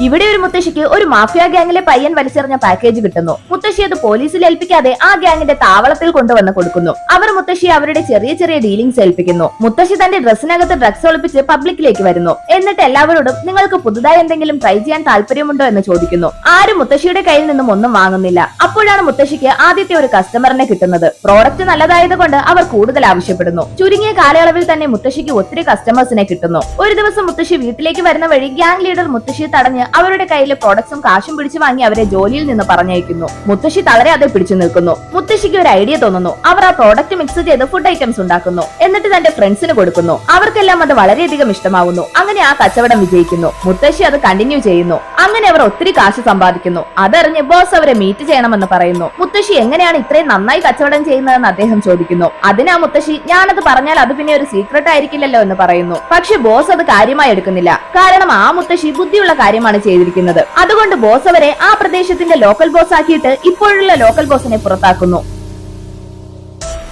ഇവിടെ ഒരു മുത്തശ്ശിക്ക് ഒരു മാഫിയ ഗ്യാങ്ങിലെ പയ്യൻ വലിച്ചെറിഞ്ഞ പാക്കേജ് കിട്ടുന്നു. മുത്തശ്ശി അത് പോലീസിൽ ഏൽപ്പിക്കാതെ ആ ഗ്യാങ്ങിന്റെ താവളത്തിൽ കൊണ്ടുവന്ന് കൊടുക്കുന്നു. അവർ മുത്തശ്ശി അവരുടെ ചെറിയ ചെറിയ ഡീലിംഗ്സ് ഏൽപ്പിക്കുന്നു. മുത്തശ്ശി തന്റെ ഡ്രസ്സിനകത്ത് ഡ്രഗ്സ് ഒളിപ്പിച്ച് പബ്ലിക്കിലേക്ക് വരുന്നു. എന്നിട്ട് എല്ലാവരോടും നിങ്ങൾക്ക് പുതുതായി എന്തെങ്കിലും ട്രൈ ചെയ്യാൻ താല്പര്യമുണ്ടോ എന്ന് ചോദിക്കുന്നു. ആരും മുത്തശ്ശിയുടെ കയ്യിൽ നിന്നും ഒന്നും വാങ്ങുന്നില്ല. അപ്പോഴാണ് മുത്തശ്ശിക്ക് ആദ്യത്തെ ഒരു കസ്റ്റമറിനെ കിട്ടുന്നത്. പ്രോഡക്റ്റ് നല്ലതായത് കൊണ്ട് അവർ കൂടുതൽ ആവശ്യപ്പെടുന്നു. ചുരുങ്ങിയ കാലയളവിൽ തന്നെ മുത്തശ്ശിക്ക് ഒത്തിരി കസ്റ്റമേഴ്സിനെ കിട്ടുന്നു. ഒരു ദിവസം മുത്തശ്ശി വീട്ടിലേക്ക് വരുന്ന വഴി ഗ്യാങ് ലീഡർ മുത്തശ്ശിയെ തടഞ്ഞ് അവരുടെ കയ്യിലെ പ്രോഡക്ട്സും കാശും പിടിച്ചു വാങ്ങി അവരെ ജോലിയിൽ നിന്ന് പറഞ്ഞയക്കുന്നു. മുത്തശ്ശി തളരാതെ പിടിച്ചു നിൽക്കുന്നു. മുത്തശ്ശിക്ക് ഒരു ഐഡിയ തോന്നുന്നു. അവർ ആ പ്രോഡക്റ്റ് മിക്സ് ചെയ്ത് ഫുഡ് ഐറ്റംസ് ഉണ്ടാക്കുന്നു. എന്നിട്ട് തന്റെ ഫ്രണ്ട്സിന് കൊടുക്കുന്നു. അവർക്കെല്ലാം അത് വളരെയധികം ഇഷ്ടമാവുന്നു. അങ്ങനെ ആ കച്ചവടം വിജയിക്കുന്നു. മുത്തശ്ശി അത് കണ്ടിന്യൂ ചെയ്യുന്നു. അങ്ങനെ അവർ ഒത്തിരി കാശ് സമ്പാദിക്കുന്നു. അതറിഞ്ഞ് ബോസ് അവരെ മീറ്റ് ചെയ്യണമെന്ന് പറയുന്നു. മുത്തശ്ശി എങ്ങനെയാണ് ഇത്രയും നന്നായി കച്ചവടം ചെയ്യുന്നതെന്ന് അദ്ദേഹം ചോദിക്കുന്നു. അതിനാ മുത്തശ്ശി ഞാനത് പറഞ്ഞാൽ അത് പിന്നെ ഒരു സീക്രട്ട് ആയിരിക്കില്ലല്ലോ എന്ന് പറയുന്നു. പക്ഷെ ബോസ് അത് കാര്യമായി എടുക്കുന്നില്ല. കാരണം ആ മുത്തശ്ശി ബുദ്ധിയുള്ള കാര്യമാണ് ചെയ്തിരിക്കുന്നത്. അതുകൊണ്ട് ബോസ് അവരെ ആ പ്രദേശത്തിന്റെ ലോക്കൽ ബോസ് ആക്കിയിട്ട് ഇപ്പോഴുള്ള ലോക്കൽ ബോസിനെ പുറത്താക്കുന്നു.